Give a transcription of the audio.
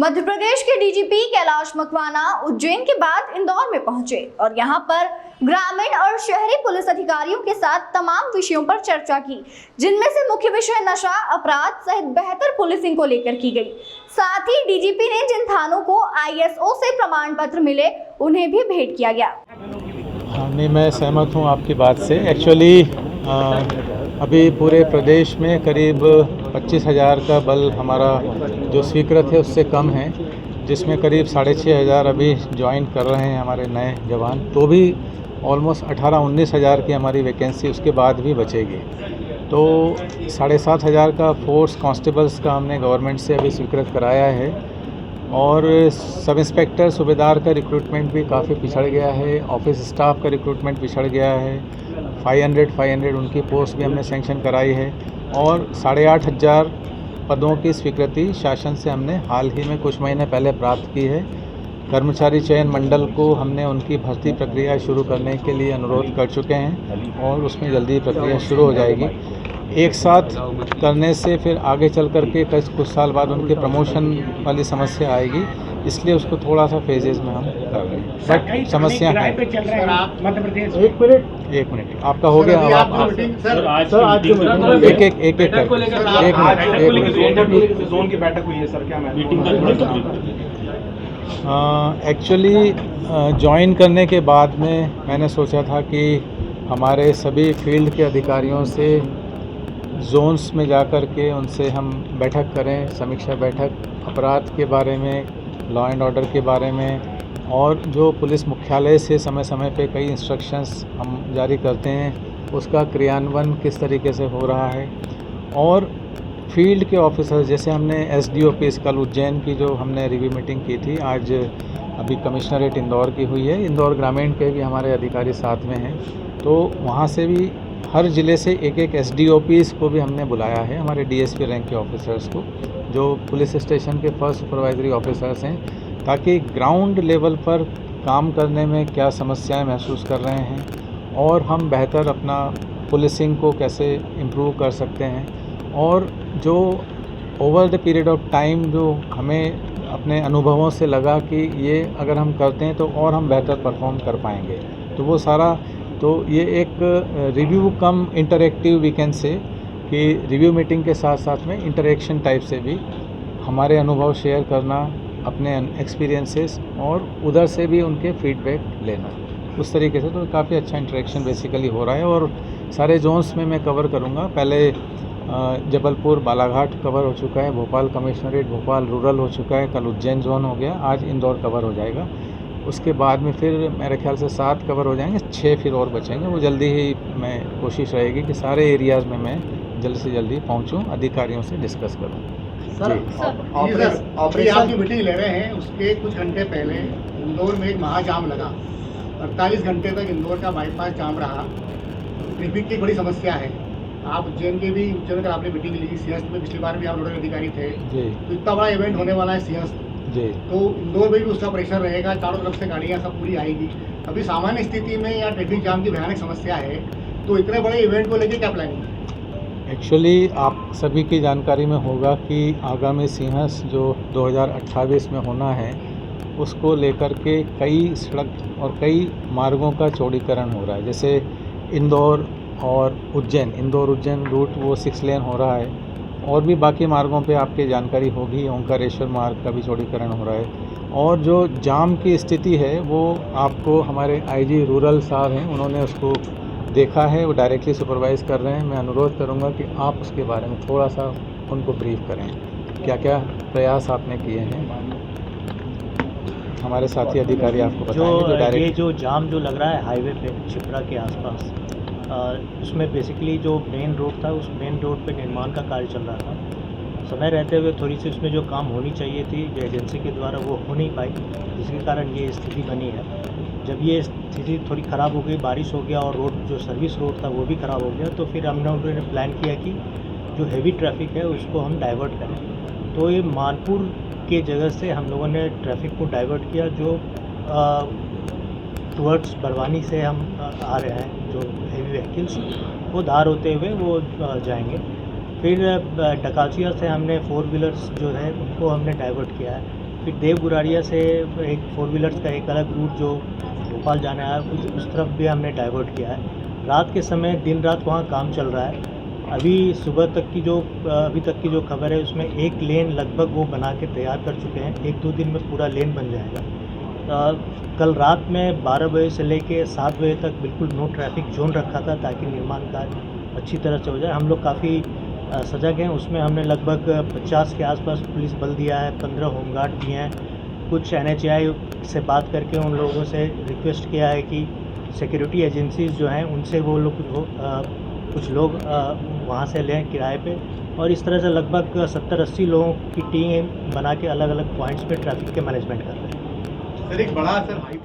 मध्य प्रदेश के डीजीपी कैलाश मकवाना उज्जैन के बाद इंदौर में पहुंचे और यहां पर ग्रामीण और शहरी पुलिस अधिकारियों के साथ तमाम विषयों पर चर्चा की, जिनमें से मुख्य विषय नशा अपराध सहित बेहतर पुलिसिंग को लेकर की गई। साथ ही डीजीपी ने जिन थानों को आईएसओ से प्रमाण पत्र मिले उन्हें भी भेंट किया गया। नहीं, मैं सहमत हूँ आपकी बात से। एक्चुअली अभी पूरे प्रदेश में करीब 25,000 का बल हमारा जो स्वीकृत है उससे कम है, जिसमें करीब 6,500 अभी ज्वाइन कर रहे हैं हमारे नए जवान। तो भी ऑलमोस्ट 18-19 हज़ार की हमारी वैकेंसी उसके बाद भी बचेगी। तो 7,500 का फोर्स कांस्टेबल्स का हमने गवर्नमेंट से अभी स्वीकृत कराया है और सब इंस्पेक्टर सूबेदार का रिक्रूटमेंट भी काफ़ी पिछड़ गया है, ऑफिस स्टाफ का रिक्रूटमेंट पिछड़ गया है। 500 उनकी पोस्ट भी हमने सेंक्शन कराई है और 8,500 पदों की स्वीकृति शासन से हमने हाल ही में कुछ महीने पहले प्राप्त की है। कर्मचारी चयन मंडल को हमने उनकी भर्ती प्रक्रिया शुरू करने के लिए अनुरोध कर चुके हैं और उसमें जल्दी प्रक्रिया शुरू हो जाएगी। एक साथ करने से फिर आगे चल कर के कुछ साल बाद उनके प्रमोशन वाली समस्या आएगी, इसलिए उसको थोड़ा सा फेजेस में हम कर रहे हैं। बट समस्या है। एक मिनट आपका हो गया। एक जोन की बैठक हुई है सर, क्या एक्चुअली ज्वाइन करने के बाद में मैंने सोचा था कि हमारे सभी फील्ड के अधिकारियों से जोन्स में जाकर के उनसे हम बैठक करें, समीक्षा बैठक अपराध के बारे में, लॉ एंड ऑर्डर के बारे में, और जो पुलिस मुख्यालय से समय समय पे कई इंस्ट्रक्शंस हम जारी करते हैं उसका क्रियान्वयन किस तरीके से हो रहा है। और फील्ड के ऑफिसर्स, जैसे हमने एसडीओपी कल उज्जैन की जो हमने रिव्यू मीटिंग की थी, आज अभी कमिश्नरेट इंदौर की हुई है, इंदौर ग्रामीण के भी हमारे अधिकारी साथ में हैं, तो वहाँ से भी हर ज़िले से एक एसडीओपीज़ को भी हमने बुलाया है, हमारे डीएसपी रैंक के ऑफिसर्स को, जो पुलिस स्टेशन के फर्स्ट सुपरवाइजरी ऑफिसर्स हैं, ताकि ग्राउंड लेवल पर काम करने में क्या समस्याएं महसूस कर रहे हैं और हम बेहतर अपना पुलिसिंग को कैसे इम्प्रूव कर सकते हैं। और जो over the period of time जो हमें अपने अनुभवों से लगा कि ये अगर हम करते हैं तो और हम बेहतर परफॉर्म कर पाएंगे, तो वो सारा, तो ये एक रिव्यू कम इंटरेक्टिव वीकेंड से कि रिव्यू मीटिंग के साथ साथ में इंटरेक्शन टाइप से भी हमारे अनुभव शेयर करना, अपने एक्सपीरियंसेस, और उधर से भी उनके फीडबैक लेना, उस तरीके से तो काफ़ी अच्छा इंटरेक्शन बेसिकली हो रहा है। और सारे जोन्स में मैं कवर करूँगा। पहले जबलपुर बालाघाट कवर हो चुका है, भोपाल कमिश्नरेट, भोपाल रूरल हो चुका है, कल उज्जैन जोन हो गया, आज इंदौर कवर हो जाएगा। उसके बाद में फिर मेरे ख्याल से 7 कवर हो जाएंगे, 6 फिर और बचेंगे। वो जल्दी ही मैं कोशिश रहेगी कि सारे एरियाज़ में मैं जल्दी से जल्दी पहुंचूं, अधिकारियों से डिस्कस करूं। ऑपरेशन आप जो मीटिंग ले रहे हैं उसके कुछ घंटे पहले इंदौर में एक महाजाम लगा, 48 घंटे तक इंदौर का बाईपास जाम रहा। ट्रैफिक की बड़ी समस्या है। आप उज्जैन के भी उज्जैन का आपने मीटिंग ली, सिंहस्थ में पिछली बार भी आप नोडल अधिकारी थे जी। तो इतना बड़ा इवेंट होने वाला है सिंहस्थ जी, तो इंदौर में भी उसका प्रेशर रहेगा, चारों तरफ से गाड़ियाँ सब पूरी आएगी। अभी सामान्य स्थिति में या ट्रैफिक जाम की भयानक समस्या है, तो इतने बड़े इवेंट को लेकर क्या प्लानिंग है? एक्चुअली आप सभी की जानकारी में होगा कि आगामी सिंहस्थ जो 2028 में होना है, उसको लेकर के कई सड़क और कई मार्गों का चौड़ीकरण हो रहा है। जैसे इंदौर और उज्जैन, इंदौर उज्जैन रूट वो 6 लेन हो रहा है, और भी बाकी मार्गों पे आपकी जानकारी होगी, ओंकारेश्वर मार्ग का भी चौड़ीकरण हो रहा है। और जो जाम की स्थिति है वो आपको हमारे आईजी रूरल साहब हैं, उन्होंने उसको देखा है, वो डायरेक्टली सुपरवाइज़ कर रहे हैं। मैं अनुरोध करूंगा कि आप उसके बारे में थोड़ा सा उनको ब्रीफ करें, क्या क्या प्रयास आपने किए हैं। हमारे साथी अधिकारी आपको बताएंगे। ये जो जाम जो लग रहा है हाईवे पे छिपरा के आसपास, उसमें बेसिकली जो मेन रोड था, उस मेन रोड पे निर्माण का कार्य चल रहा था। समय रहते हुए थोड़ी सी उसमें जो काम होनी चाहिए थी जो एजेंसी के द्वारा, वो हो नहीं पाई, जिसके कारण ये स्थिति बनी है। जब ये स्थिति थोड़ी ख़राब हो गई, बारिश हो गया और रोड जो सर्विस रोड था वो भी ख़राब हो गया, तो फिर उन्होंने प्लान किया कि जो हैवी ट्रैफिक है उसको हम डाइवर्ट करें। तो ये मानपुर के जगह से हम लोगों ने ट्रैफिक को डाइवर्ट किया, जो टुवर्ड्स बरवानी से हम आ रहे हैं, जो हेवी व्हीकल्स वो धार होते हुए वो जाएंगे। फिर डकाचिया से हमने 4 व्हीलर्स जो है उनको हमने डाइवर्ट किया है। फिर देव गुरारिया से एक 4 व्हीलर्स का एक अलग रूट जो भोपाल जाना है उस तरफ भी हमने डाइवर्ट किया है। रात के समय दिन रात वहाँ काम चल रहा है। अभी अभी तक की जो खबर है उसमें एक लेन लगभग वो बना के तैयार कर चुके हैं। 1-2 दिन में पूरा लेन बन जाएगा। कल रात में 12 बजे से लेके 7 बजे तक बिल्कुल नो ट्रैफिक जोन रखा था ताकि निर्माण कार्य अच्छी तरह से हो जाए। हम लोग काफ़ी सजग हैं। उसमें हमने लगभग 50 के आसपास पुलिस बल दिया है, 15 होमगार्ड दिए हैं। कुछ NHAI से बात करके उन लोगों से रिक्वेस्ट किया है कि सिक्योरिटी एजेंसीज़ जो हैं उनसे वो लोग कुछ लोग वहाँ से लें किराए पे, और इस तरह से लगभग 70-80 लोगों की टीम बना के अलग अलग पॉइंट्स पे ट्रैफिक के मैनेजमेंट कर रहे हैं। सर एक बड़ा सर हाई